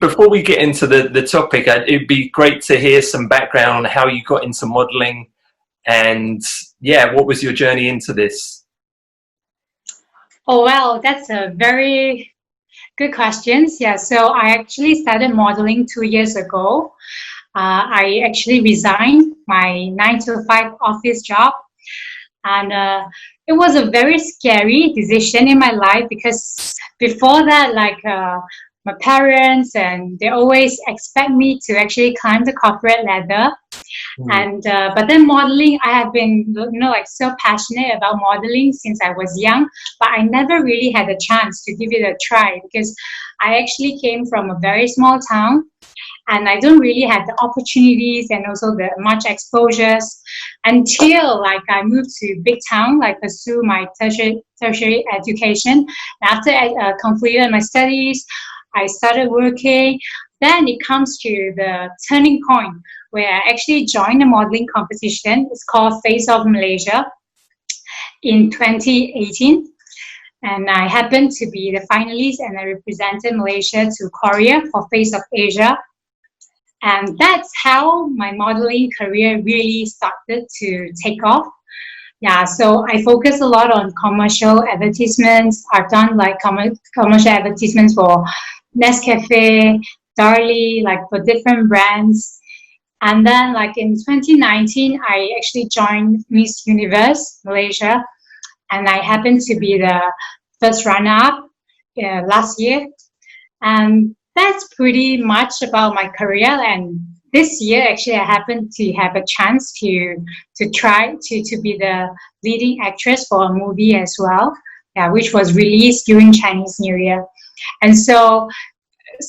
before we get into the topic, it'd be great to hear some background on how you got into modeling and, yeah, what was your journey into this? Oh, well, that's a very good question. Yeah, so I actually started modeling 2 years ago. I actually resigned my 9 to 5 office job, and it was a very scary decision in my life because before that, my parents and they always expect me to actually climb the corporate ladder. And but then modeling, I have been so passionate about modeling since I was young, but I never really had a chance to give it a try because I actually came from a very small town and I don't really have the opportunities and also the much exposures until I moved to big town, pursue my tertiary education. After I completed my studies, I started working. Then it comes to the turning point where I actually joined a modeling competition. It's called Face of Malaysia in 2018. And I happened to be the finalist and I represented Malaysia to Korea for Face of Asia. And that's how my modeling career really started to take off. Yeah, so I focus a lot on commercial advertisements. I've done commercial advertisements for Nescafe, Darlie, for different brands. And then in 2019, I actually joined Miss Universe Malaysia. And I happened to be the first runner-up last year. And that's pretty much about my career. And this year, actually, I happened to have a chance to try to be the leading actress for a movie as well, which was released during Chinese New Year. And so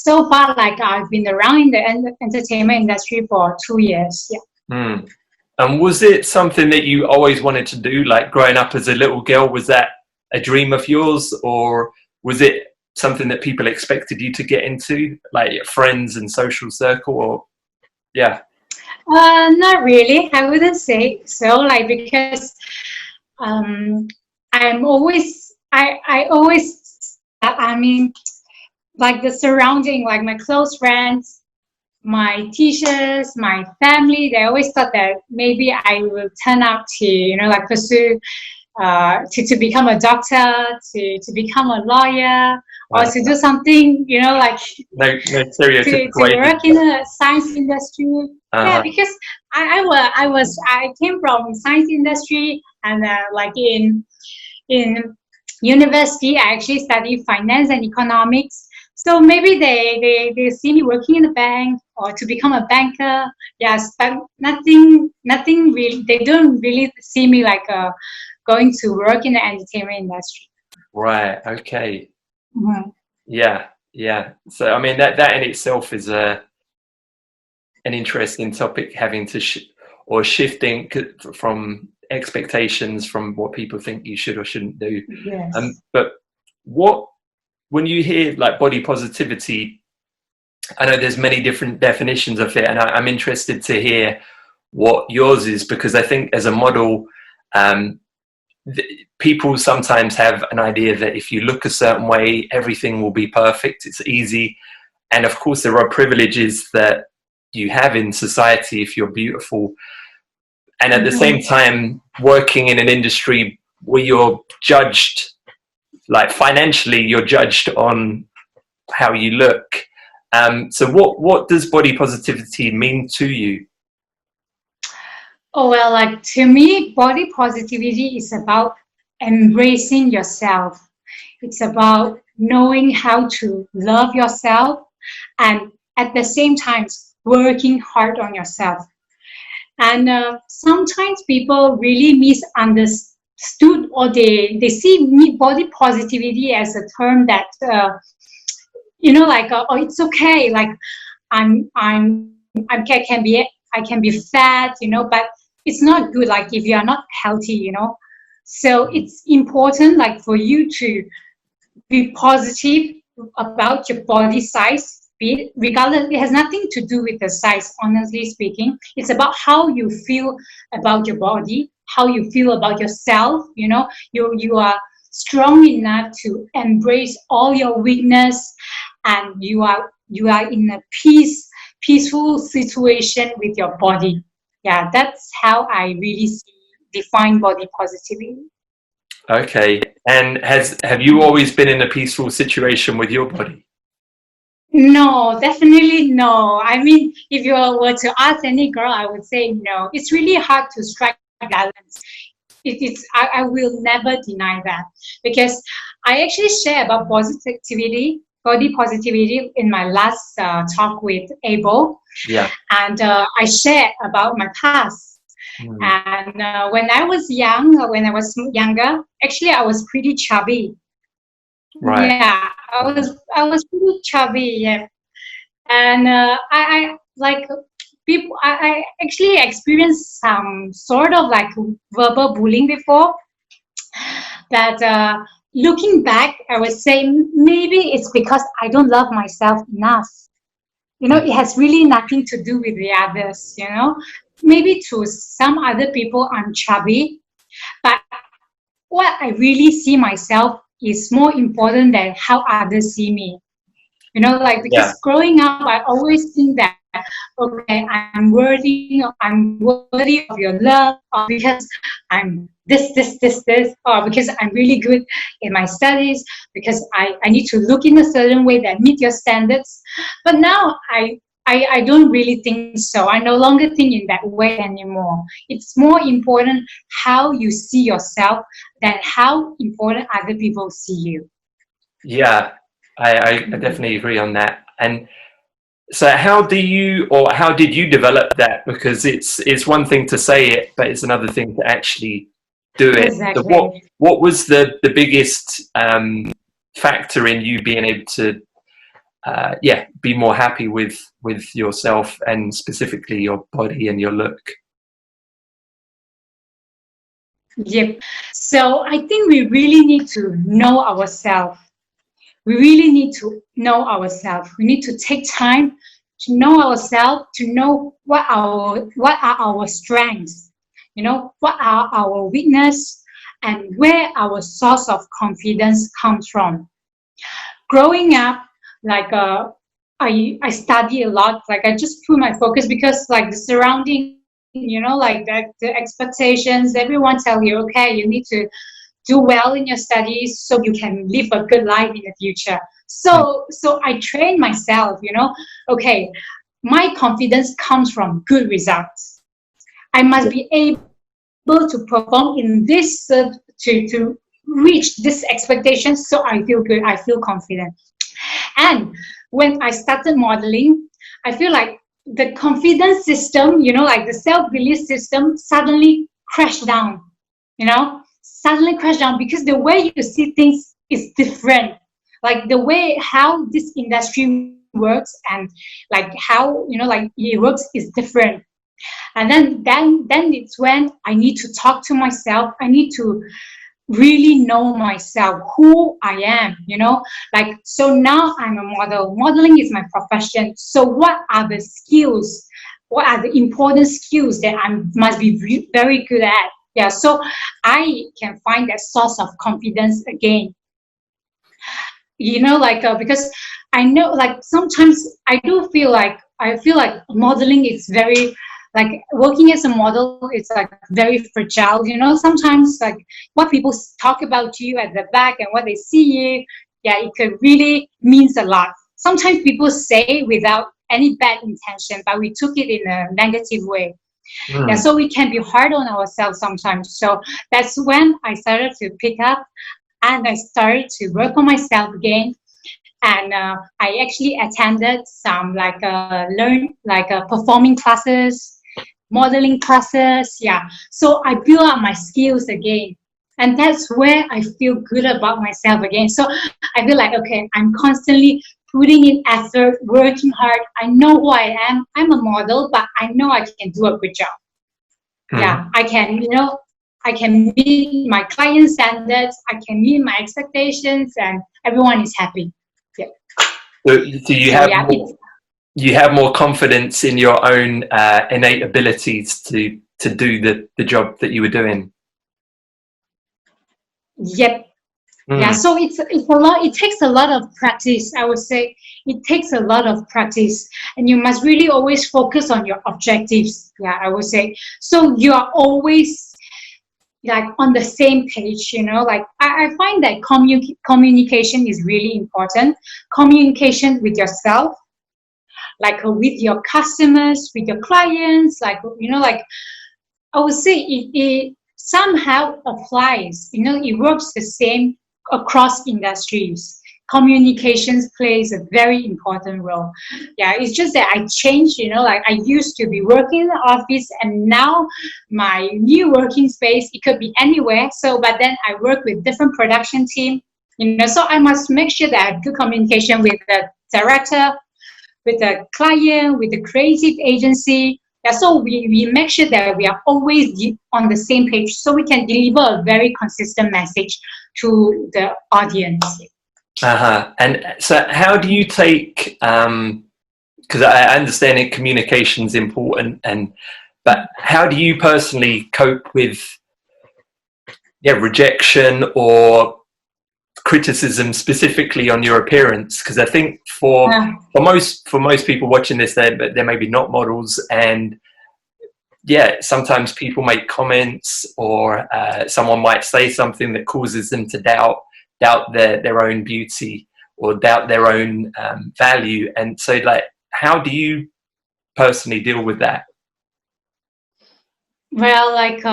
far, I've been around in the entertainment industry for 2 years. Yeah. And was it something that you always wanted to do, growing up as a little girl? Was that a dream of yours, or was it something that people expected you to get into, your friends and social circle? Or not really. I wouldn't say so. Because I'm always the surrounding, my close friends, my teachers, my family, they always thought that maybe I will turn out to, pursue, to become a doctor, to become a lawyer, or to do something, no to work in the science industry. Yeah, because I came from science industry, and in university, I actually studied finance and economics. So maybe they see me working in a bank or to become a banker. Yes, but nothing really. They don't really see me going to work in the entertainment industry. Right. Okay. Mm-hmm. Yeah. So I mean that in itself is an interesting topic, having to shifting from expectations from what people think you should or shouldn't do. Yes. But when you hear body positivity, I know there's many different definitions of it, and I'm interested to hear what yours is, because I think as a model, people sometimes have an idea that if you look a certain way, everything will be perfect. It's easy. And of course, there are privileges that you have in society if you're beautiful. And at the same time, working in an industry where you're judged, financially, you're judged on how you look. So what does body positivity mean to you? Oh, well, to me, body positivity is about embracing yourself. It's about knowing how to love yourself and at the same time working hard on yourself. And sometimes people really misunderstood, or they see body positivity as a term that oh, it's okay, I can be fat, but it's not good if you are not healthy, So it's important for you to be positive about your body size, regardless. It has nothing to do with the size, honestly speaking. It's about how you feel about your body, how you feel about yourself. You are strong enough to embrace all your weakness, and you are you are in a peaceful situation with your body. Yeah, that's how I really define body positivity. Okay. And have you always been in a peaceful situation with your body? No, definitely no. I mean, if you were to ask any girl, I would say no. It's really hard to strike balance. I will never deny that, because I actually share about body positivity in my last talk with Abel, Yeah. and I shared about my past. Mm. And when I was younger, actually I was pretty chubby. Right. Yeah, I was pretty chubby. Yeah, and I like people. I actually experienced some sort of like verbal bullying before. That looking back, I would say maybe it's because I don't love myself enough. Mm. It has really nothing to do with the others. Maybe to some other people I'm chubby, but what I really see myself is more important than how others see me. Like, Yeah. because growing up, I always think that, okay, I'm worthy of your love, or because I'm this, or because I'm really good in my studies, because I need to look in a certain way that meet your standards. But now I don't really think so. I no longer think in that way anymore. It's more important how you see yourself than how important other people see you. Yeah. I definitely agree on that. And so how did you develop that? Because it's one thing to say it, but it's another thing to actually do it. So Exactly. what was the biggest factor in you being able to be more happy with yourself and specifically your body and your look? Yep. So I think we really need to know ourselves. We really need to know ourselves. We need to take time to know ourselves, to know what are our strengths, what are our weakness, and where our source of confidence comes from. Growing up, like I study a lot. Like, I just put my focus, because like the surrounding, like that, the expectations, everyone tell you, okay, you need to do well in your studies so you can live a good life in the future. Mm. So I train myself, okay, my confidence comes from good results. I must be able to perform in this to reach this expectation, so I feel good, I feel confident. And when I started modeling, I feel like the confidence system, like the self-belief system, suddenly crashed down, suddenly crashed down, because the way you see things is different. Like the way how this industry works, and like how, like it works is different. And then it's when I need to talk to myself. I need to really know myself, who I am, like, so now I'm a model. Modeling is my profession. So what are the skills? What are the important skills that I must be very good at? Yeah, so I can find that source of confidence again. Like, because I know, like, sometimes I feel like modeling is very, like, working as a model is like very fragile. Sometimes, like, what people talk about you at the back and what they see you, yeah, it could really means a lot. Sometimes people say without any bad intention, but we took it in a negative way. Yeah, Mm. so we can be hard on ourselves sometimes. So that's when I started to pick up, and I started to work on myself again. And I actually attended some performing classes, modeling classes. Yeah, so I built up my skills again, and that's where I feel good about myself again. So I feel like, okay, I'm constantly putting in effort, working hard. I know who I am. I'm a model, but I know I can do a good job. Mm. Yeah, I can meet my client standards, I can meet my expectations, and everyone is happy. Yeah. So So yeah, it's you have more confidence in your own innate abilities to do the job that you were doing. yep, Yeah, so it's a lot. It takes a lot of practice. I would say it takes a lot of practice, and you must really always focus on your objectives. Yeah, I would say so. You are always like on the same page. Like I find that communication is really important. Communication with yourself, like with your customers, with your clients, like I would say it somehow applies. It works the same across industries. Communications plays a very important role. Yeah, it's just that I changed, like I used to be working in the office, and now my new working space, it could be anywhere. So, but then I work with different production team, so I must make sure that I have good communication with the director, with the client, with the creative agency. Yeah, so we make sure that we are always on the same page so we can deliver a very consistent message to the audience. And so how do you take, because I understand that communication is important, but how do you personally cope with rejection or criticism specifically on your appearance? Because I think for most people watching this, they're maybe not models, and sometimes people make comments, or someone might say something that causes them to doubt their own beauty, or doubt their own value. And so, like, how do you personally deal with that? Well, like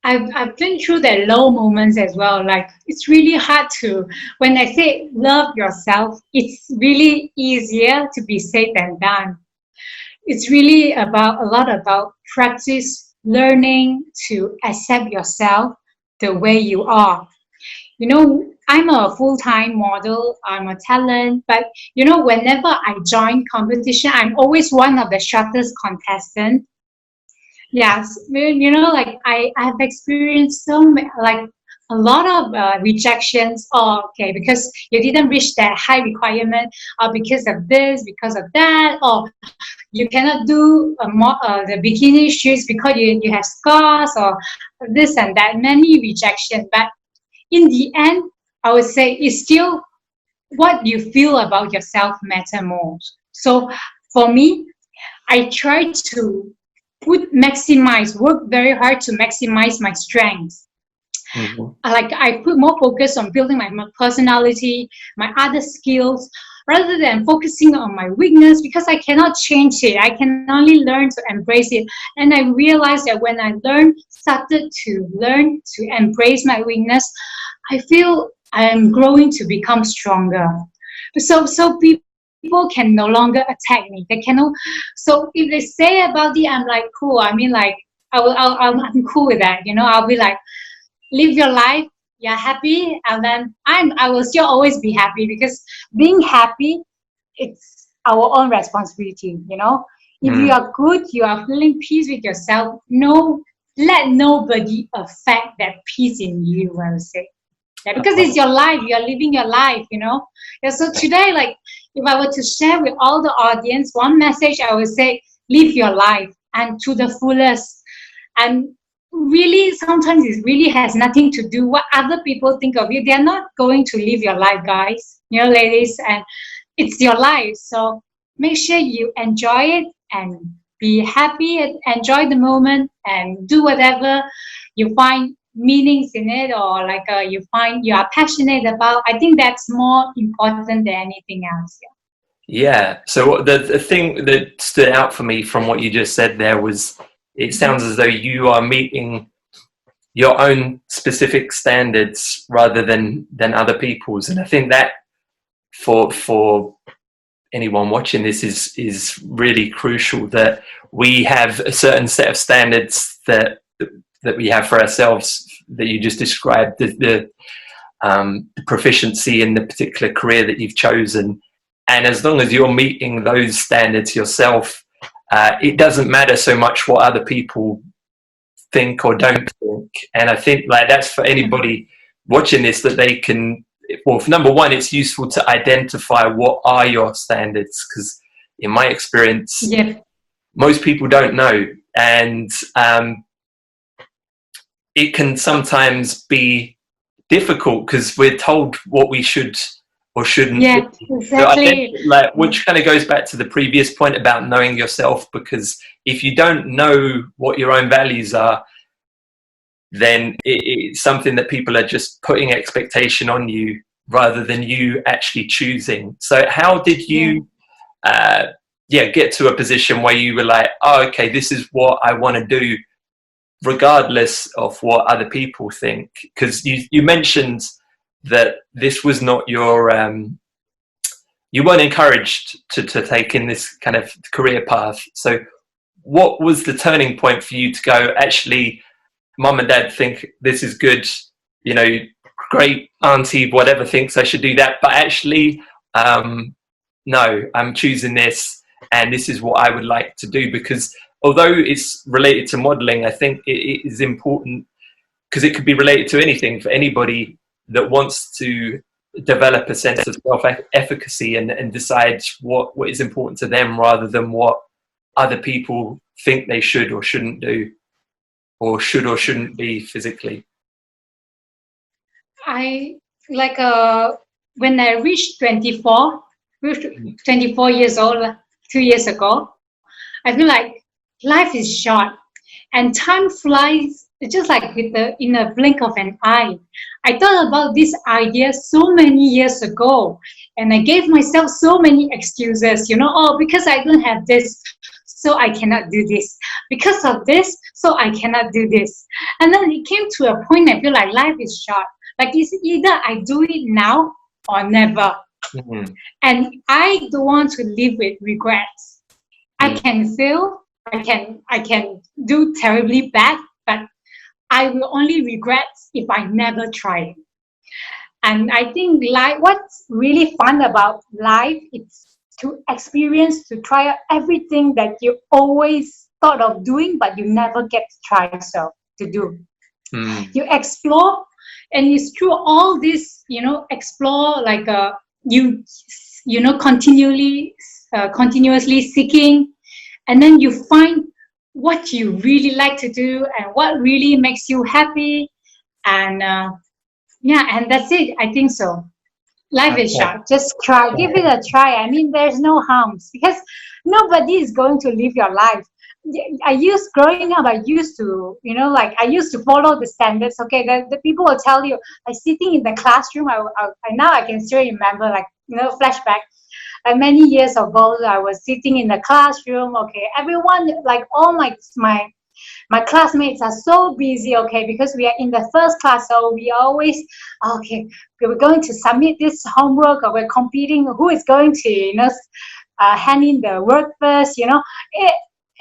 I've been through the low moments as well. Like it's really hard to, when I say love yourself, it's really easier to be said than done. It's really about a lot about practice, learning to accept yourself the way you are. I'm a full-time model, I'm a talent, but whenever I join competition, I'm always one of the shortest contestants. Yes, like I have experienced like a lot of rejections. Oh, okay, because you didn't reach that high requirement, or because of this, because of that, or you cannot do the bikini shoots because you have scars, or this and that. Many rejection, but in the end, I would say it's still what you feel about yourself matter most. So for me, I try to work very hard to maximize my strengths. Like I put more focus on building my personality, my other skills, rather than focusing on my weakness, because I cannot change it. I can only learn to embrace it. And I realized that when I started to learn to embrace my weakness, I feel I am growing to become stronger. So people can no longer attack me. They cannot. So if they say about it, I'm like cool. I mean, like I'm cool with that. I'll be like, live your life. You're happy, and then I will still always be happy, because being happy, it's our own responsibility. If you are good, you are feeling peace with yourself. Let nobody affect that peace in you. I would say. Yeah, because it's your life. You're living your life, Yeah, so today, like, if I were to share with all the audience one message, I would say, live your life and to the fullest. And really, sometimes it really has nothing to do what other people think of you. They're not going to live your life, guys, ladies, and it's your life. So make sure you enjoy it and be happy and enjoy the moment and do whatever you find meanings in it, or like you find you are passionate about. I think that's more important than anything else. Yeah. So the thing that stood out for me from what you just said there was, it sounds as though you are meeting your own specific standards rather than other people's. And I think that for anyone watching this is really crucial, that we have a certain set of standards that we have for ourselves, that you just described, the proficiency in the particular career that you've chosen. And as long as you're meeting those standards yourself, it doesn't matter so much what other people think or don't think. And I think, like, that's for anybody watching this, that they can, well, number one, it's useful to identify what are your standards, because in my experience, most people don't know. And it can sometimes be difficult because we're told what we should or shouldn't Yeah, do. So I think, exactly. like, which kind of goes back to the previous point about knowing yourself, because if you don't know what your own values are, then it's something that people are just putting expectation on you rather than you actually choosing. So how did you get to a position where you were like, oh, okay, this is what I want to do regardless of what other people think? Because you mentioned that this was not your you weren't encouraged to take in this kind of career path. So what was the turning point for you to go, actually, mum and dad think this is good, you know, great auntie, whatever, thinks I should do that, but actually, no, I'm choosing this, and this is what I would like to do? Because although it's related to modeling, I think it is important because it could be related to anything for anybody that wants to develop a sense of self-efficacy and decide what is important to them rather than what other people think they should or shouldn't do, or should or shouldn't be physically. I like when I reached 24 years old 2 years ago, I feel like life is short and time flies just like in a blink of an eye. I thought about this idea so many years ago, and I gave myself so many excuses, oh, because I don't have this, so I cannot do this. Because of this, so I cannot do this. And then it came to a point I feel like life is short. Like it's either I do it now or never. Mm-hmm. And I don't want to live with regrets. I can fail, I can do terribly bad, but I will only regret if I never try. And I think what's really fun about life is to experience, to try out everything that you always thought of doing, but you never get to try yourself to do. You explore, and it's through all this, explore like continuously seeking, and then you find what you really like to do and what really makes you happy, and and that's it. I think so. Life is short. Just try, give it a try. I mean, there's no harms because nobody is going to live your life. Growing up, I used to, I used to follow the standards. Okay, the people will tell you, like sitting in the classroom, I now I can still remember, like, flashback. Many years ago, I was sitting in the classroom. Okay, everyone, like all my classmates are so busy. Okay, because we are in the first class, so we always, okay, we're going to submit this homework, or we're competing who is going to, hand in the work first.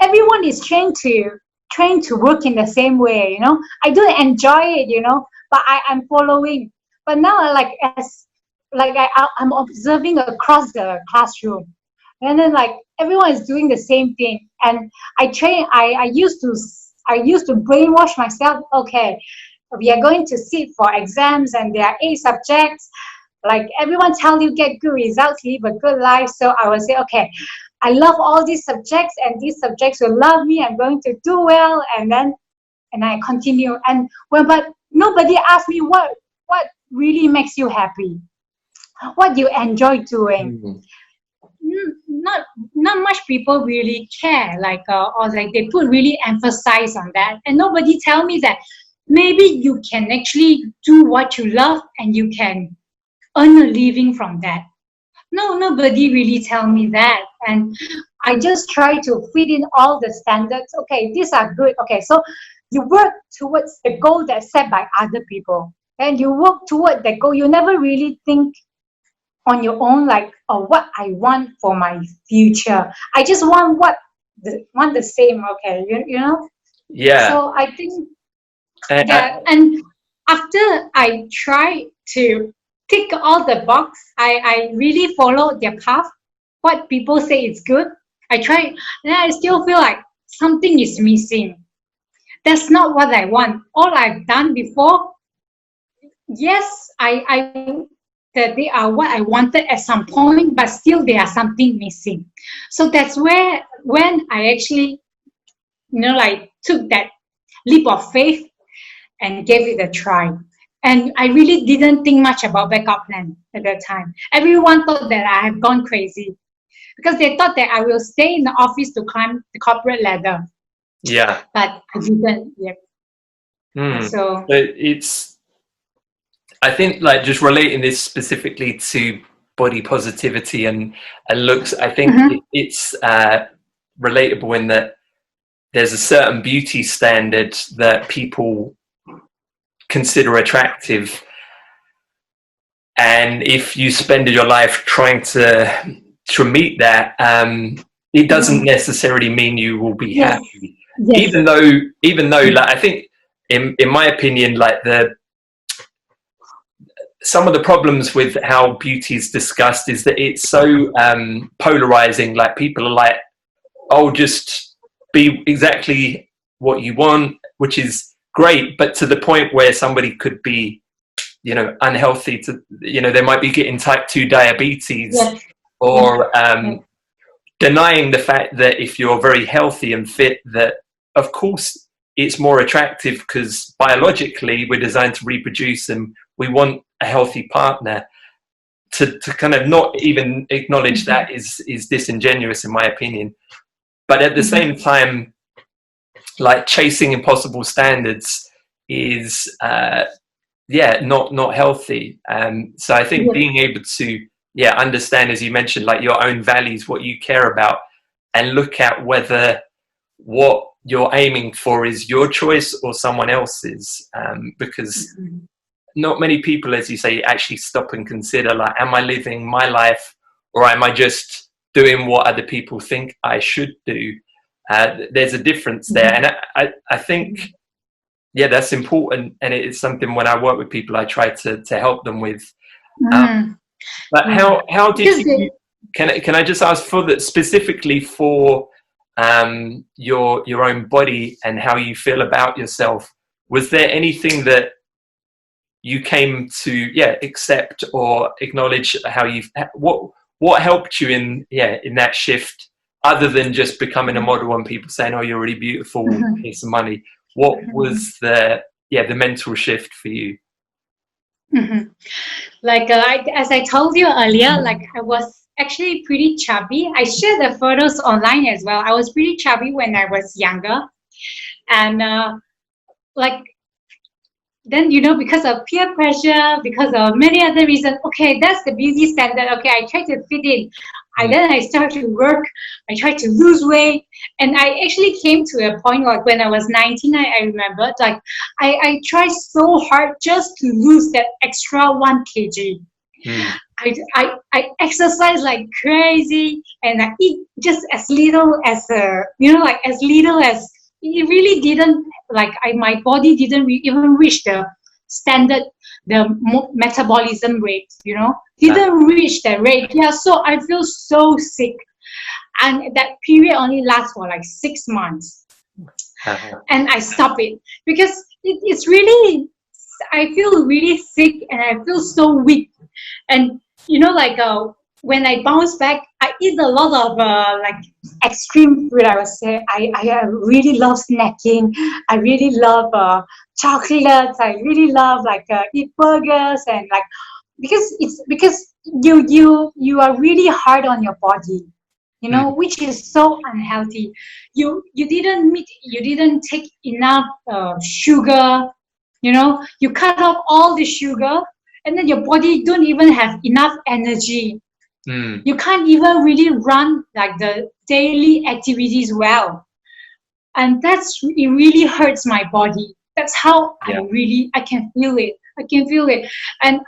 Everyone is trained to work in the same way. I do enjoy it, but I'm following. But now, I'm observing across the classroom, and then like everyone is doing the same thing, and I used to brainwash myself. Okay, we are going to sit for exams, and there are 8 subjects. Like everyone tell you get good results, live a good life. So I would say, okay, I love all these subjects, and these subjects will love me. I'm going to do well, and I continue. And but nobody asked me what really makes you happy. What you enjoy doing. Not much people really care, or like they put really emphasis on that, and nobody tell me that maybe you can actually do what you love and you can earn a living from that. No, nobody really tell me that, and I just try to fit in all the standards. Okay, these are good. Okay, so you work towards the goal that's set by other people, and you work toward that goal. You never really think on your own, like, oh, what I want for my future. I just want the same. Okay, you know. Yeah. So I think and after I try to tick all the box, I really follow their path. What people say is good, I try, and I still feel like something is missing. That's not what I want. All I've done before, yes, that they are what I wanted at some point, but still there are something missing. So that's where when I actually, took that leap of faith and gave it a try. And I really didn't think much about backup plan at that time. Everyone thought that I had gone crazy because they thought that I will stay in the office to climb the corporate ladder. Yeah. But I didn't. Yeah. So it's, I think, like, just relating this specifically to body positivity and looks, I think it's relatable in that there's a certain beauty standard that people consider attractive, and if you spend your life trying to meet that, it doesn't necessarily mean you will be happy. Yes. Even though, like, I think, in my opinion, like, some of the problems with how beauty is discussed is that it's so polarizing. Like, people are like, oh, just be exactly what you want, which is great, but to the point where somebody could be, you know, unhealthy, to, you know, they might be getting type 2 diabetes, or denying the fact that if you're very healthy and fit, that of course it's more attractive because biologically we're designed to reproduce and we want a healthy partner. To kind of not even acknowledge that is disingenuous, in my opinion. But at the same time, like, chasing impossible standards is not healthy. So I think being able to understand, as you mentioned, like, your own values, what you care about, and look at whether what you're aiming for is your choice or someone else's, because not many people, as you say, actually stop and consider, like, am I living my life, or am I just doing what other people think I should do? There's a difference there, and I think that's important, and it is something when I work with people I try to help them with. But how did you, can I just ask, for that, specifically for your own body and how you feel about yourself, was there anything that you came to accept or acknowledge, how you, what helped you in that shift, other than just becoming a model and people saying, oh, you're really beautiful, here's some money? What was the mental shift for you? Like, as I told you earlier, like, I was actually pretty chubby. I shared the photos online as well. I was pretty chubby when I was younger, and like, then, you know, because of peer pressure, because of many other reasons, okay, that's the beauty standard. Okay, I try to fit in. Then I start to work. I try to lose weight, and I actually came to a point, like, when I was 19, I remember, like, I tried so hard just to lose that extra 1 kg. I exercise like crazy, and I eat just as little as as little as it really didn't, like, my body didn't even reach the standard, the metabolism rate, didn't reach that rate. So I feel so sick, and that period only lasts for like 6 months. And I stop it because it's really, I feel really sick and I feel so weak. And when I bounce back, I eat a lot of like extreme food. I would say I really love snacking. I really love chocolates. I really love eat burgers, and like, because you are really hard on your body, which is so unhealthy. You didn't take enough sugar. You cut off all the sugar, and then your body don't even have enough energy. You can't even really run like the daily activities well, and it really hurts my body. That's how I can feel it. And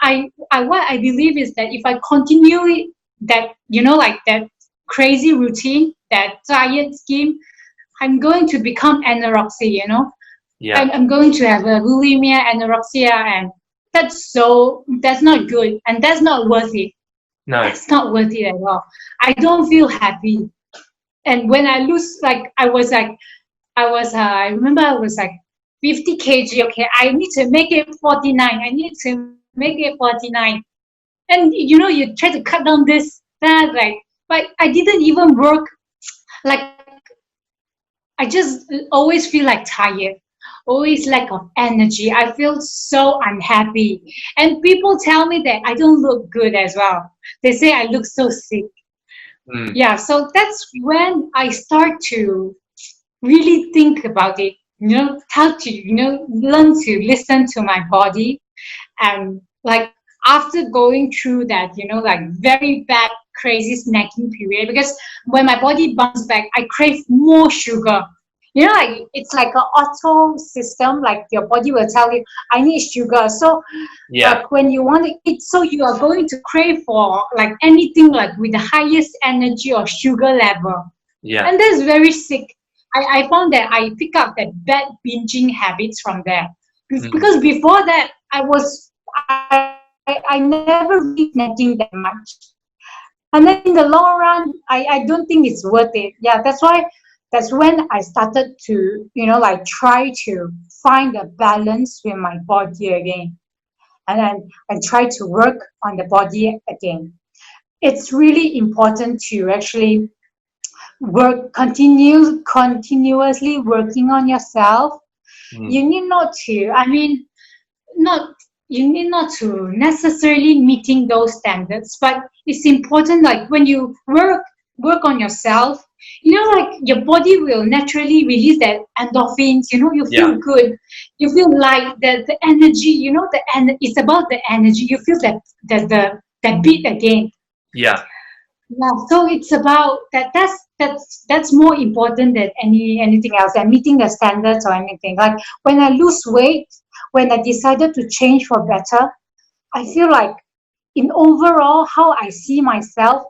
what I believe is that if I continue that, like that crazy routine, that diet scheme, I'm going to become anorexia. I'm going to have a bulimia, anorexia, and that's not good, and that's not worth it. No, that's not worth it at all. I don't feel happy. And when I lose, I remember I was like 50 kg. Okay, I need to make it 49. I need to make it 49. And you try to cut down this, that, but I didn't even work. Like, I just always feel like tired. always lack of energy. I feel so unhappy. And people tell me that I don't look good as well. They say I look so sick. Mm. Yeah, so that's when I start to really think about it, how to, learn to listen to my body. And like after going through that, like very bad, crazy snacking period, because when my body bounces back, I crave more sugar. Like it's like an auto system, like your body will tell you, I need sugar. So Yeah. like when you want to eat, so you are going to crave for like anything like with the highest energy or sugar level. Yeah. And that's very sick. I found that I pick up that bad binging habits from there. Mm. Because before that, I never really snacking that much. And then in the long run, I don't think it's worth it. Yeah, that's when I started to, like try to find a balance with my body again. And then I try to work on the body again. It's really important to actually continuously working on yourself. Mm. You need not to, not you need not to necessarily meeting those standards, but it's important like when you work on yourself, like your body will naturally release that endorphins, you Yeah. feel good, you feel like the energy, it's about the energy, you feel that beat again. Yeah. Yeah, so it's about that. That's more important than anything else, than meeting the standards or anything. Like when I lose weight, when I decided to change for better, I feel like in overall how I see myself,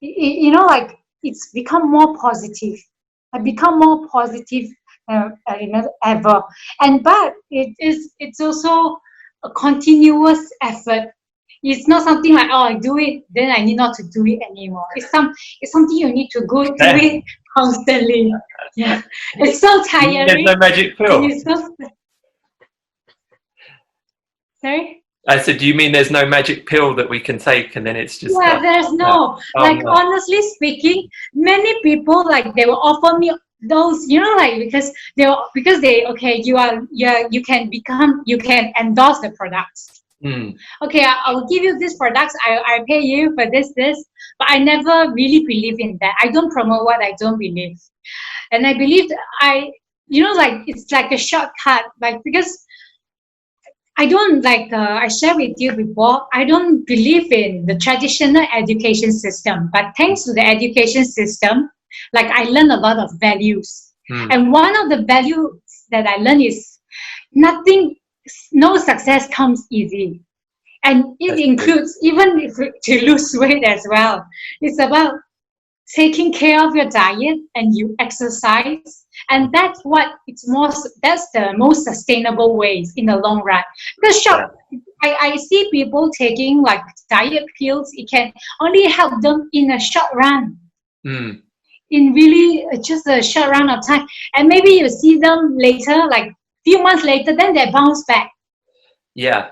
like it's become more positive. I become more positive, ever. And but it's also a continuous effort. It's not something like, oh, I do it, then I need not to do it anymore. It's something you need to go do Yeah. it constantly. Yeah, it's so There's no tiring, magic and pill. it's so sorry. I said, do you mean there's no magic pill that we can take and then it's just Yeah, there's uh, no, oh like, no. honestly speaking, many people like they will offer me those, like because they, okay, you can endorse the products. Mm. Okay, I'll give you these products. I pay you for this, but I never really believe in that. I don't promote what I don't believe, and I believe I, like it's like a shortcut, like because I don't like, I share with you before, I don't believe in the traditional education system, but thanks to the education system, like I learned a lot of values. Mm. And one of the values that I learned is nothing, no success comes easy. And it That's true. includes even if to lose weight as well. It's about taking care of your diet and you exercise, and that's the most sustainable ways in the long run. Because Yeah. I see people taking like diet pills, it can only help them in a short run, Mm. in really just a short run of time, and maybe you see them later, like few months later, then they bounce back. Yeah.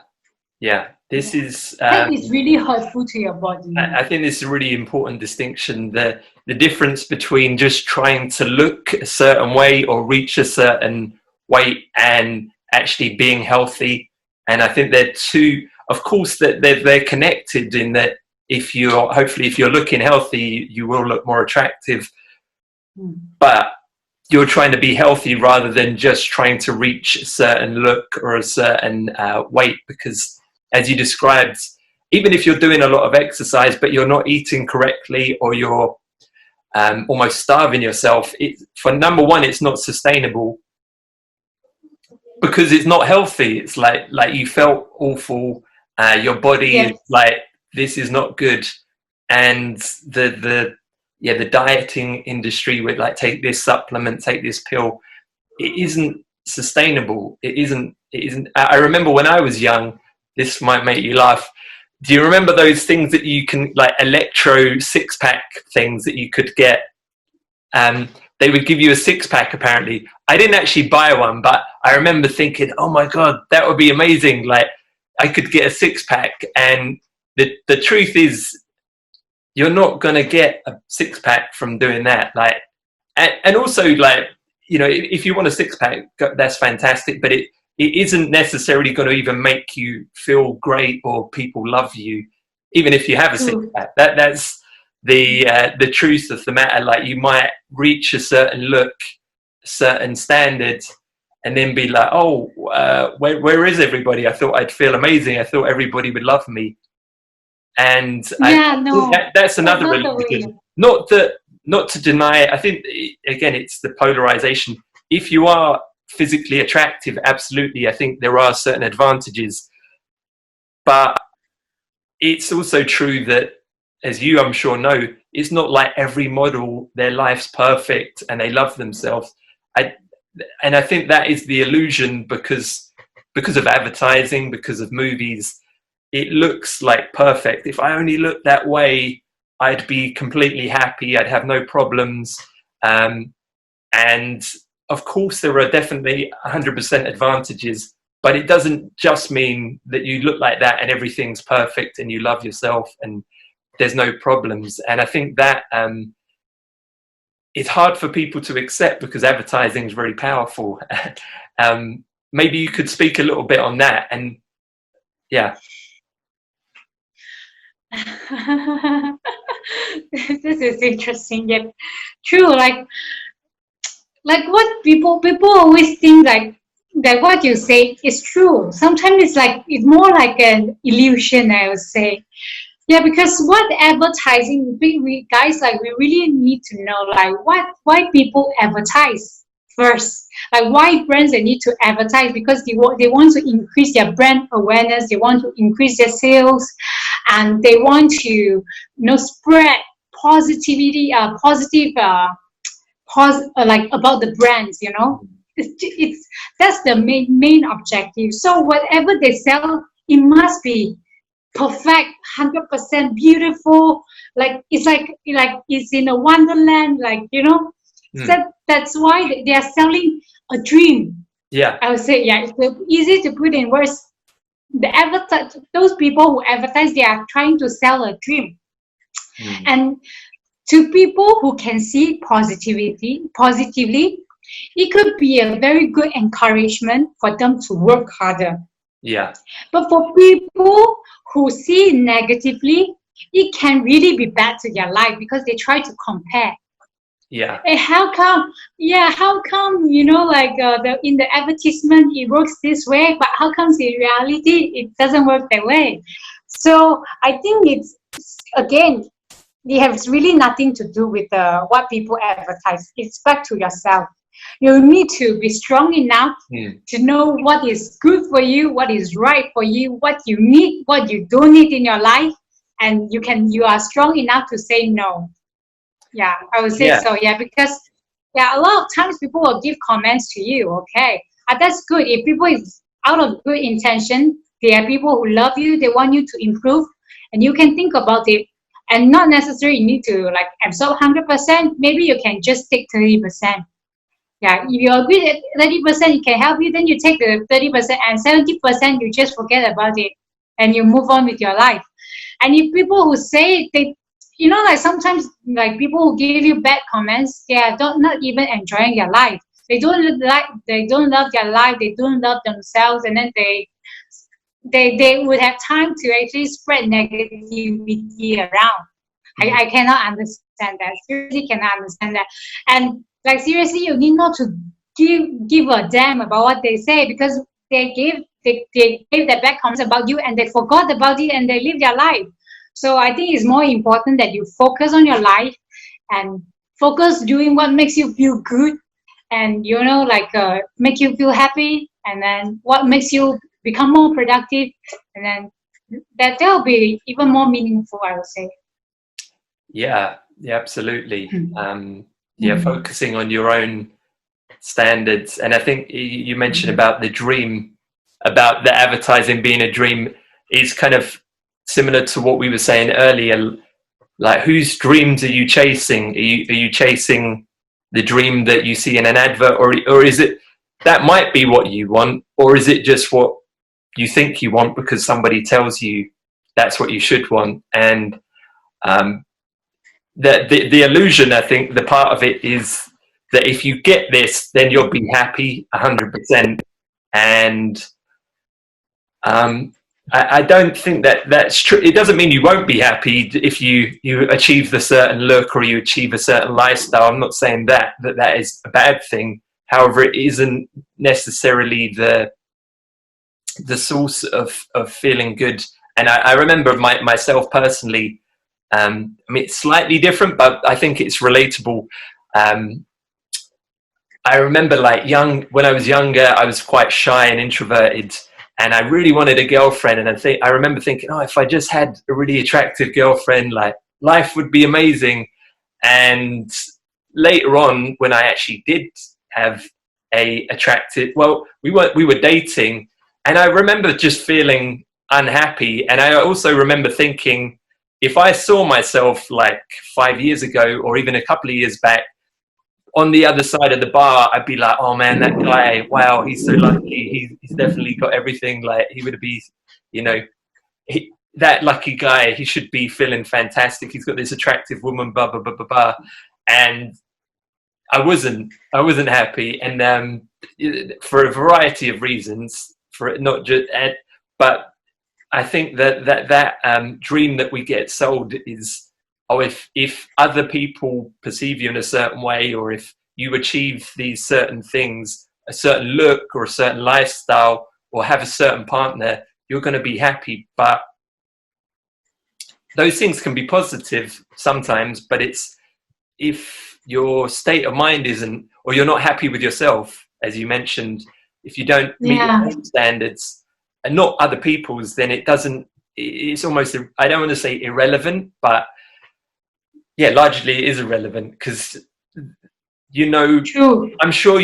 Yeah. This Yeah. is That is really hurtful to your body. I think this is a really important distinction. The difference between just trying to look a certain way or reach a certain weight and actually being healthy. And I think they're two, of course, that they're connected in that if you're looking healthy, you will look more attractive. But you're trying to be healthy rather than just trying to reach a certain look or a certain weight, because as you described, even if you're doing a lot of exercise but you're not eating correctly or you're almost starving yourself, for number one, it's not sustainable because it's not healthy. It's like you felt awful, your body is Yes. like, this is not good. And the dieting industry with like, take this supplement, take this pill, it isn't sustainable. It isn't. I remember when I was young, this might make you laugh. Do you remember those things that you can, like electro six-pack things that you could get? They would give you a six-pack apparently. I didn't actually buy one, but I remember thinking, oh my God, that would be amazing. Like I could get a six-pack, and the truth is you're not going to get a six-pack from doing that. Like, and also like, you know, if you want a six pack, that's fantastic, but it isn't necessarily going to even make you feel great or people love you, even if you have a six pack. That's the truth of the matter. Like, you might reach a certain look, certain standard, and then be like, oh, where is everybody? I thought I'd feel amazing. I thought everybody would love me. And that's another illusion. Not to deny it. I think, again, it's the polarization. If you are physically attractive, absolutely, I think there are certain advantages. But it's also true that, as you, I'm sure, know, it's not like every model, their life's perfect and they love themselves. And I think that is the illusion, because of advertising, because of movies. It looks like perfect. If I only looked that way, I'd be completely happy. I'd have no problems. And of course, there are definitely 100% advantages, but it doesn't just mean that you look like that and everything's perfect and you love yourself and there's no problems. And I think that it's hard for people to accept, because advertising is very powerful. Maybe you could speak a little bit on that. And yeah. This is interesting. Yeah, true. Like what people always think, like, that what you say is true. Sometimes it's more like an illusion, I would say. Yeah, because what advertising, we guys, like, we really need to know, like, why people advertise first. Like, why brands, they need to advertise, because they want to increase their brand awareness, they want to increase their sales, and they want to, spread positivity, like, about the brands. It's that's the main objective. So whatever they sell, it must be perfect, 100% beautiful. Like, it's like it's in a wonderland. Like, that's why they are selling a dream. Yeah, I would say, yeah, it's easy to put in words. Those people who advertise, they are trying to sell a dream. And to people who can see positively, it could be a very good encouragement for them to work harder. Yeah. But for people who see negatively, it can really be bad to their life, because they try to compare. Yeah. And how come? Yeah, how come? In the advertisement it works this way, but how comes in reality it doesn't work that way? So I think it's, again, it has really nothing to do with what people advertise. It's back to yourself. You need to be strong enough to know what is good for you, what is right for you, what you need, what you don't need in your life, and you are strong enough to say no. Yeah, I would say so. Yeah, because a lot of times people will give comments to you. Okay, that's good. If people is out of good intention, they are people who love you. They want you to improve, and you can think about it, and not necessarily need to, like, absorb 100%. Maybe you can just take 30%. Yeah, if you agree that 30% it can help you, then you take the 30%, and 70% you just forget about it and you move on with your life. And if people who say they, like, sometimes, like, people who give you bad comments, they are not even enjoying their life. They don't love their life. They don't love themselves, and then they would have time to actually spread negativity around. I cannot understand that. Seriously, cannot understand that. And, like, seriously, you need not to give a damn about what they say, because they gave their bad comments about you, and they forgot about it, and they live their life. So I think it's more important that you focus on your life and focus doing what makes you feel good, and make you feel happy, and then what makes you become more productive, and then that will be even more meaningful, I would say. Yeah, absolutely. Focusing on your own standards. And I think you mentioned about the dream, about the advertising being a dream, is kind of similar to what we were saying earlier. Like, whose dreams are you chasing? Are you chasing the dream that you see in an advert, or is it that might be what you want, or is it just what you think you want because somebody tells you that's what you should want? And the illusion, I think, the part of it is that if you get this, then you'll be happy 100%. And I don't think that that's true. It doesn't mean you won't be happy if you achieve the certain look or you achieve a certain lifestyle. I'm not saying that is a bad thing. However, it isn't necessarily the source of feeling good. And I remember myself personally, I mean, it's slightly different, but I think it's relatable. I remember when I was younger, I was quite shy and introverted, and I really wanted a girlfriend. And I remember thinking, oh, if I just had a really attractive girlfriend, like life would be amazing. And later on, when I actually did have we were dating, and I remember just feeling unhappy. And I also remember thinking, if I saw myself like 5 years ago or even a couple of years back on the other side of the bar, I'd be like, oh man, that guy, wow, he's so lucky. He's definitely got everything. Like, he would be, that lucky guy, he should be feeling fantastic. He's got this attractive woman, blah, blah, blah, blah, blah. And I wasn't happy. And for a variety of reasons, for it not just, but I think that dream that we get sold is, oh, if other people perceive you in a certain way, or if you achieve these certain things, a certain look or a certain lifestyle, or have a certain partner, you're going to be happy. But those things can be positive sometimes, but it's if your state of mind isn't, or you're not happy with yourself, as you mentioned, if you don't meet your own standards and not other people's, then it's almost, I don't want to say irrelevant, but yeah, largely it is irrelevant, because True. I'm sure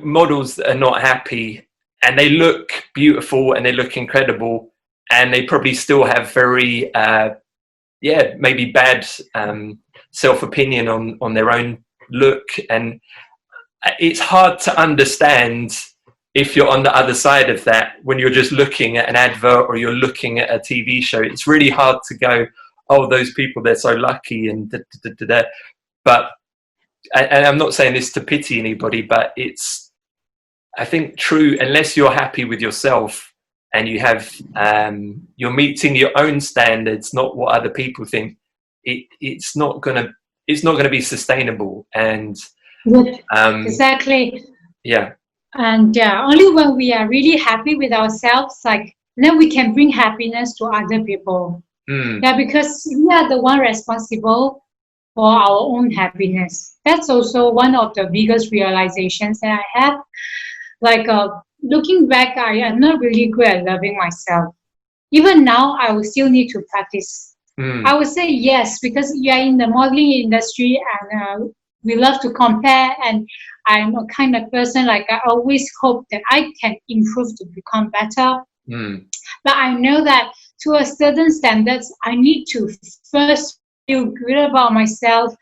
models that are not happy, and they look beautiful and they look incredible, and they probably still have very maybe bad self-opinion on their own look. And it's hard to understand if you're on the other side of that, when you're just looking at an advert or you're looking at a TV show. It's really hard to go, oh, those people, they're so lucky, and da, da, da, da, da. But, and I'm not saying this to pity anybody, but it's, I think, true, unless you're happy with yourself and you have, you're meeting your own standards, not what other people think, it's not gonna be sustainable. And exactly. Yeah. And only when we are really happy with ourselves, then we can bring happiness to other people. Yeah, because we are the one responsible for our own happiness. That's also one of the biggest realizations that I have. Looking back, I am not really good at loving myself. Even now, I will still need to practice. I would say yes, because you are in the modeling industry, and we love to compare, and I'm a kind of person, I always hope that I can improve to become better. But I know that to a certain standards, I need to first feel good about myself,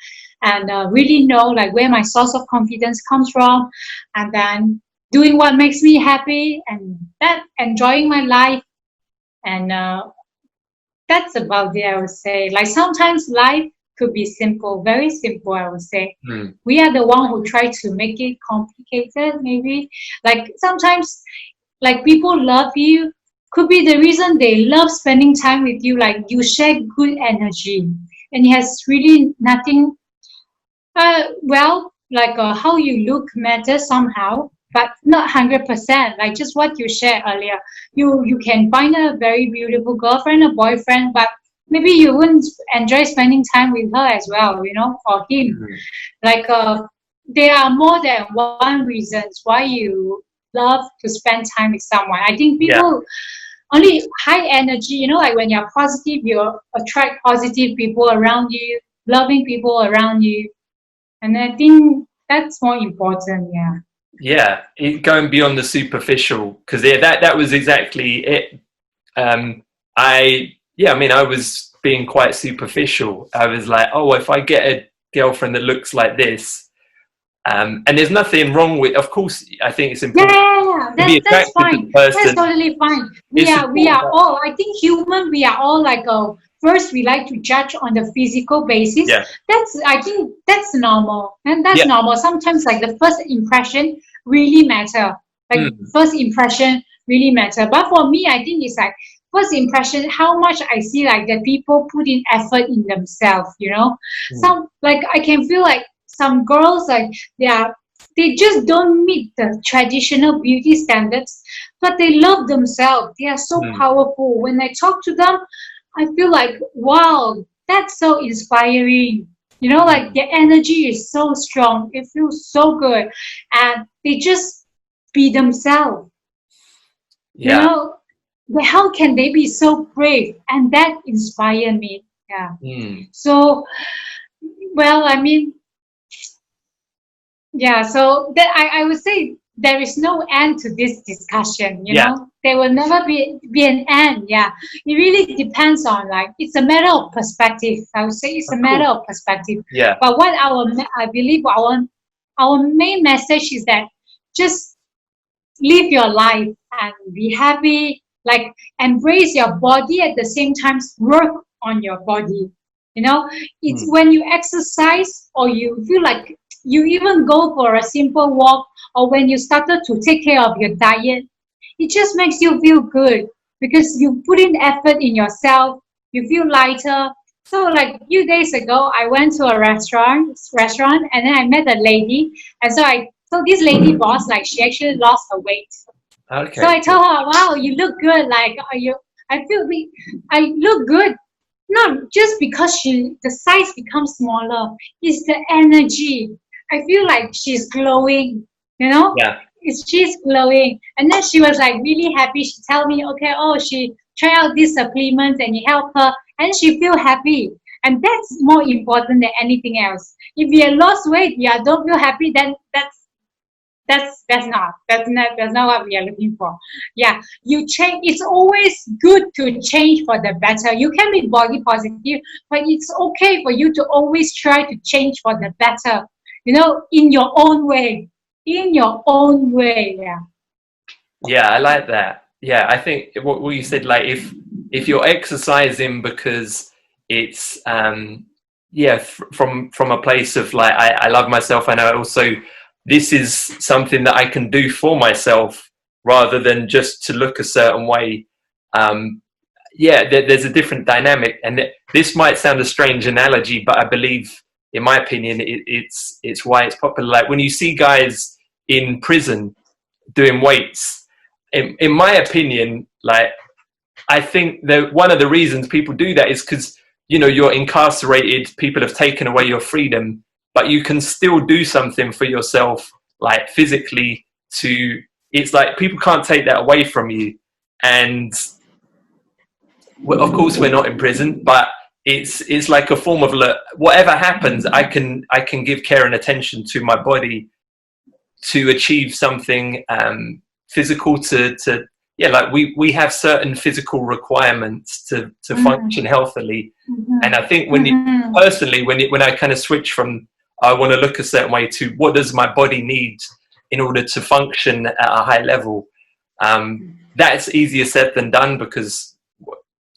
and really know where my source of confidence comes from, and then doing what makes me happy, and that enjoying my life. And that's about it, I would say. Sometimes life could be simple, very simple, I would say. We are the one who try to make it complicated, maybe. Sometimes, people love you, could be the reason they love spending time with you. You share good energy, and it has really nothing, how you look matters somehow, but not 100%. Just what you shared earlier, you can find a very beautiful girlfriend or boyfriend, but maybe you wouldn't enjoy spending time with her as well, or him. There are more than one reasons why you love to spend time with someone. I think people only high energy, when you're positive, you attract positive people around you, loving people around you. And I think that's more important, Yeah, going beyond the superficial, because that was exactly it. I was being quite superficial. I was like, oh, if I get a girlfriend that looks like this, and there's nothing wrong with, of course, I think it's important. That's fine. That's totally fine. We are all, I think we are all first we like to judge on the physical basis. Yeah. I think that's normal, and that's Yeah. normal. Sometimes like the first impression really matter. Like first impression really matter. But for me, I think it's like first impression, how much I see like the people put in effort in themselves, you know. Some like I can feel like some girls like they just don't meet the traditional beauty standards, but they love themselves. They are so powerful. When I talk to them, I feel like, wow, that's so inspiring. You know, like their energy is so strong. It feels so good. And they just be themselves. You Yeah. know, how can they be so brave? And that inspired me. Yeah. So, well, I mean, yeah, so that I would say there is no end to this discussion, you Yeah. know. There will never be an end. Yeah. It really depends on like it's a matter of perspective. I would say it's a matter of perspective. Yeah. But what I believe our main message is that just live your life and be happy, like embrace your body at the same time work on your body. You know, it's when you exercise or you feel like you even go for a simple walk or when you started to take care of your diet, it just makes you feel good because you put in effort in yourself, you feel lighter. So like a few days ago, I went to a restaurant and then I met a lady. And so this lady boss, like she actually lost her weight. So Okay. I told her, wow, you look good. Like, I look good. Not just because the size becomes smaller. It's the energy. I feel like she's glowing, you know? Yeah. She's glowing. And then she was like really happy. She tell me, okay, she tried out these supplements and it helped her. And she feel happy. And that's more important than anything else. If you lost weight, don't feel happy, then that's not what we are looking for. Yeah, you change. It's always good to change for the better. You can be body positive, but it's okay for you to always try to change for the better. You know, in your own way. In your own way. Yeah. Yeah, I like that. Yeah, I think what you said, like if you're exercising because it's from a place of like I love myself, and I also this is something that I can do for myself rather than just to look a certain way. There's a different dynamic, and this might sound a strange analogy, but I believe, in my opinion, it's why it's popular. Like when you see guys in prison doing weights, in my opinion, like I think that one of the reasons people do that is because you're incarcerated, people have taken away your freedom, but you can still do something for yourself, like physically. It's like people can't take that away from you, and of course we're not in prison, but it's like a form of whatever happens, I can give care and attention to my body to achieve something physical like we have certain physical requirements to function healthily. And I think when I kind of switch from I want to look a certain way to what does my body need in order to function at a high level, that's easier said than done because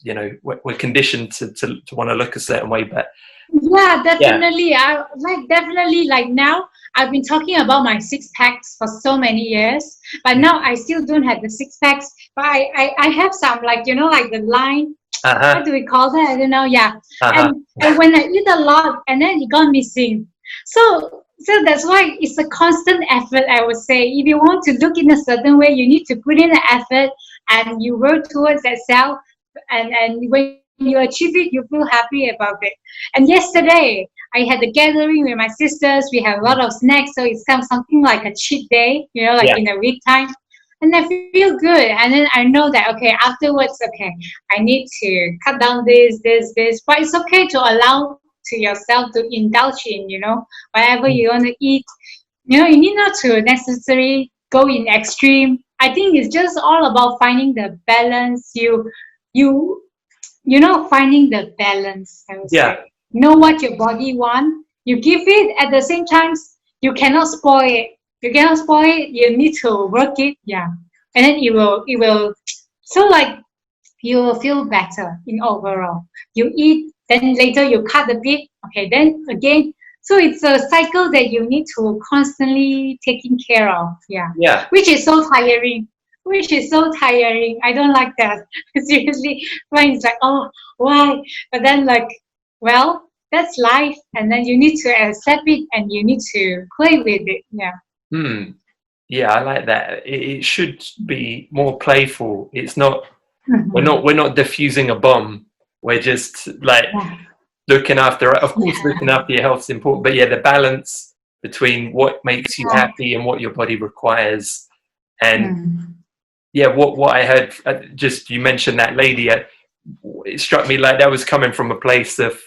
we're conditioned to want to look a certain way. But yeah, definitely. Definitely like now I've been talking about my six packs for so many years, but now I still don't have the six packs. But I have some like like the line. What do we call that? I don't know. Yeah. And when I eat a lot, and then it got missing. So that's why it's a constant effort. I would say if you want to look in a certain way, you need to put in the effort and you work towards that self. And when you achieve it, you feel happy about it. And yesterday, I had a gathering with my sisters. We have a lot of snacks, so it's kind of something like a cheat day, in a week time. And I feel good. And then I know that, okay, afterwards, okay, I need to cut down this. But it's okay to allow to yourself to indulge in, whatever you want to eat. You need not to necessarily go in extreme. I think it's just all about finding the balance. Finding the balance. I would say. Know what your body wants. You give it at the same time. You cannot spoil it. You need to work it. Yeah, and then it will. So like, you will feel better in overall. You eat, then later you cut a bit, okay, then again. So it's a cycle that you need to constantly taking care of. Yeah. Yeah. Which is so tiring. Which is so tiring. I don't like that. Seriously, when it's like, oh, why? But then like, well, that's life, and then you need to accept it, and you need to play with it. Yeah. Hmm. Yeah, I like that. It should be more playful. It's not. We're not diffusing a bomb. We're just like Yeah. looking after. Of course, Yeah. looking after your health is important, but yeah, the balance between what makes you happy and what your body requires, and yeah, what I heard. Just you mentioned that lady. It struck me like that was coming from a place of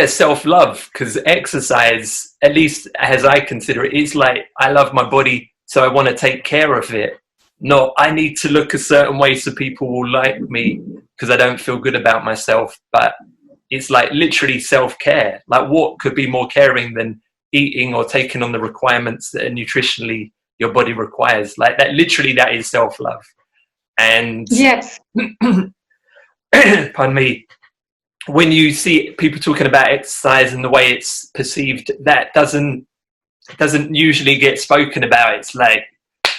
self-love, because exercise, at least as I consider it, is like I love my body, so I want to take care of it. Not I need to look a certain way so people will like me because I don't feel good about myself. But it's like literally self-care. Like what could be more caring than eating or taking on the requirements that are nutritionally your body requires? Like that, literally, that is self-love. And Yes. pardon me, when you see people talking about exercise and the way it's perceived, that doesn't usually get spoken about. It's like,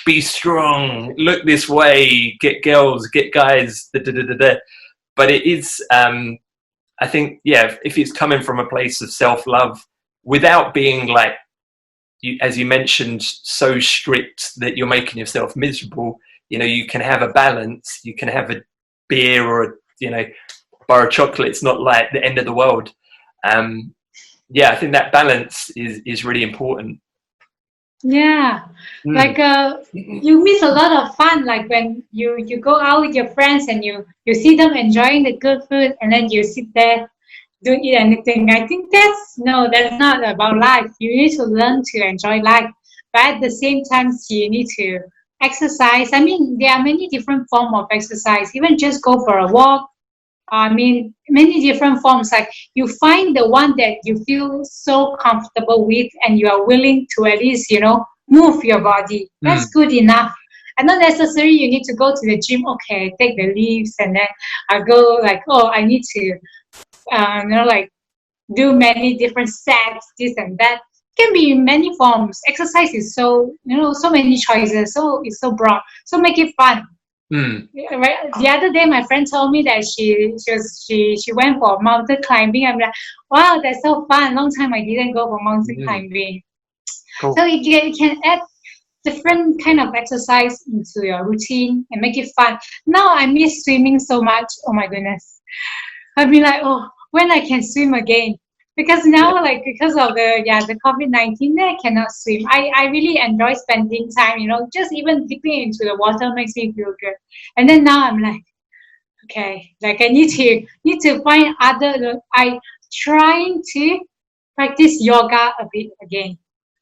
be strong, look this way, get girls, get guys, da, da, da, da, da. But it is, I think, yeah, if it's coming from a place of self-love without being like, as you mentioned, so strict that you're making yourself miserable, you can have a balance. You can have a beer or bar of chocolate. It's not like the end of the world. Yeah, I think that balance is really important. Yeah, like you miss a lot of fun. Like when you go out with your friends and you see them enjoying the good food, and then you sit there, don't eat anything. I think that's not about life. You need to learn to enjoy life, but at the same time, you need to exercise. I mean, there are many different forms of exercise. Even just go for a walk. I mean, many different forms. Like you find the one that you feel so comfortable with, and you are willing to at least, move your body. That's good enough. And not necessarily you need to go to the gym. Okay, take the leaves, and then I go like, oh, I need to, like do many different sets, this and that. It can be in many forms. Exercise is so, so many choices. So it's so broad. So make it fun. Right. The other day, my friend told me that she went for mountain climbing. I'm like, wow, that's so fun. Long time I didn't go for mountain climbing. Cool. So you can add different kind of exercise into your routine and make it fun. Now I miss swimming so much. Oh my goodness, I've been like, oh, when I can swim again. Because now, like, because of the COVID-19, I cannot swim. I really enjoy spending time, just even dipping into the water makes me feel good. And then now I'm like, okay, like I need to find I trying to practice yoga a bit again.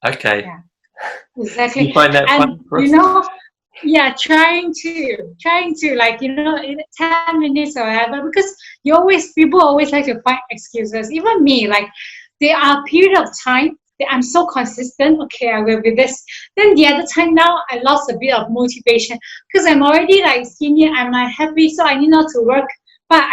Okay. Yeah, exactly. You find that fun? Yeah, trying to like, in 10 minutes or whatever, because people always like to find excuses. Even me, like there are period of time that I'm so consistent. Okay, I will be this. Then the other time now I lost a bit of motivation because I'm already like senior. I'm like happy, so I need not to work. But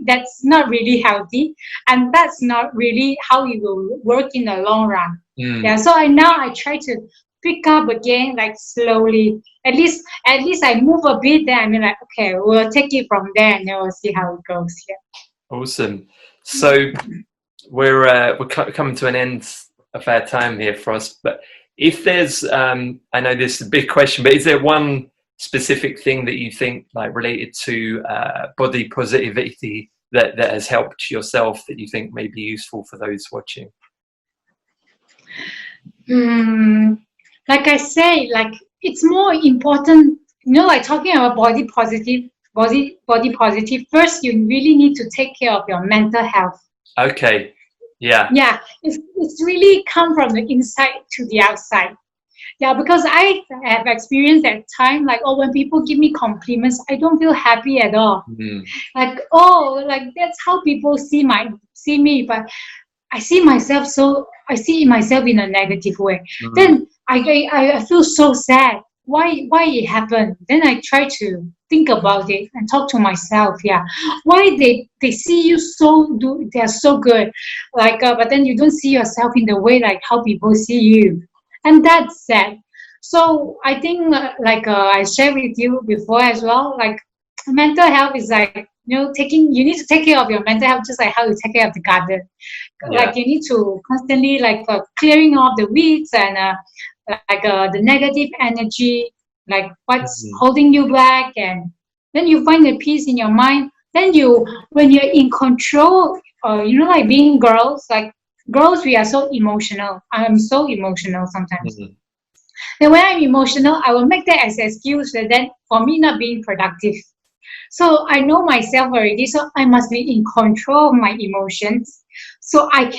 that's not really healthy, and that's not really how it will work in the long run. Yeah, so I try to pick up again, like slowly. At least I move a bit. Then I mean, like, okay, we'll take it from there, and then we'll see how it goes. Yeah. Awesome. So we're coming to an end of our time here, Frost. But if there's, I know this is a big question, but is there one specific thing that you think, like related to body positivity, that has helped yourself that you think may be useful for those watching? Like I say, like it's more important, like talking about body positive. First, you really need to take care of your mental health. Okay. Yeah. Yeah, it's really come from the inside to the outside. Yeah, because I have experienced that time, like, when people give me compliments, I don't feel happy at all. Like, like that's how people see me, but I see myself in a negative way. Then I feel so sad. why it happened. Then I try to think about it and talk to myself. Yeah, why they see you they are so good, like but then you don't see yourself in the way like how people see you, and that's sad. So I think I shared with you before as well, like mental health is like, you need to take care of your mental health just like how you take care of the garden. Yeah. Like you need to constantly clearing off the weeds and the negative energy, like what's Mhm. holding you back, and then you find the peace in your mind. Then when you're in control, like being girls, like girls, we are so emotional. I am so emotional sometimes. Mhm. And when I'm emotional, I will make that as an excuse that then for me not being productive. So I know myself already, so I must be in control of my emotions. So I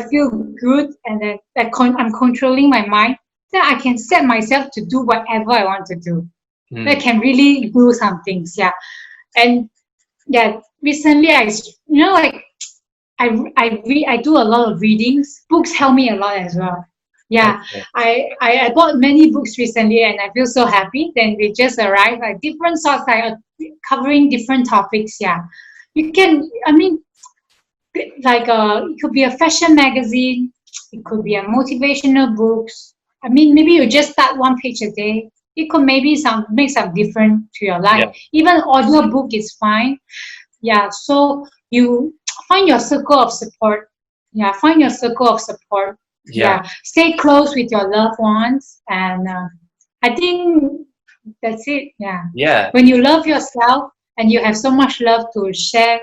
feel good, and then I'm controlling my mind. Then I can set myself to do whatever I want to do. I Mm. can really do some things, yeah. And yeah, recently I do a lot of readings. Books help me a lot as well. Yeah, Okay. I bought many books recently, and I feel so happy. Then they just arrived, like different sorts, covering different topics. Yeah, you can. I mean, it could be a fashion magazine. It could be a motivational books. I mean, maybe you just start one page a day. It could maybe make some difference to your life. Yeah. Even audio book is fine. Yeah, so you find your circle of support. Yeah, find your circle of support. Yeah. Yeah, stay close with your loved ones, and I think that's it. Yeah, Yeah. when you love yourself and you have so much love to share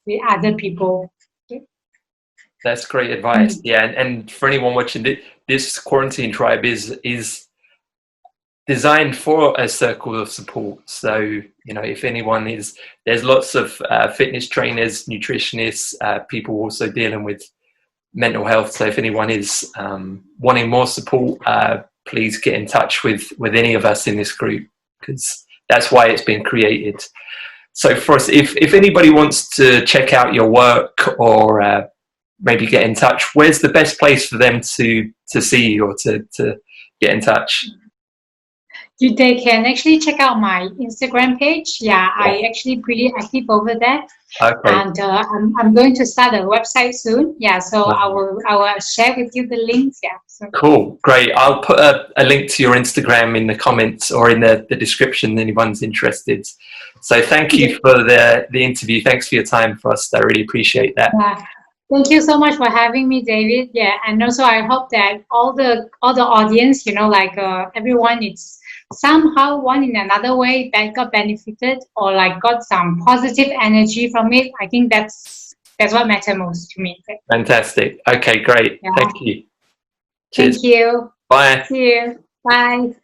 with other people. That's great advice. Mm. Yeah, and for anyone watching, this quarantine tribe is designed for a circle of support. So, if anyone there's lots of fitness trainers, nutritionists, people also dealing with mental health. So if anyone is wanting more support, please get in touch with any of us in this group, because that's why it's been created. So for us, if anybody wants to check out your work, or maybe get in touch, where's the best place for them to see you, or to get in touch? They can actually check out my Instagram page. Yeah, Yeah. I actually pretty active over there, Okay. and I'm going to start a website soon. Yeah, so Lovely. I will share with you the links. Yeah, so Cool, great. I'll put a link to your Instagram in the comments or in the description if anyone's interested. So thank you yeah. for the interview. Thanks for your time for us. I really appreciate that. Yeah. Thank you so much for having me, David. Yeah, and also I hope that all the audience, everyone, it's somehow one in another way that got benefited or like got some positive energy from it. I think that's what matters most to me. Fantastic. Okay, great. Yeah. Thank you. Thank Cheers. you. Bye. See you. Bye.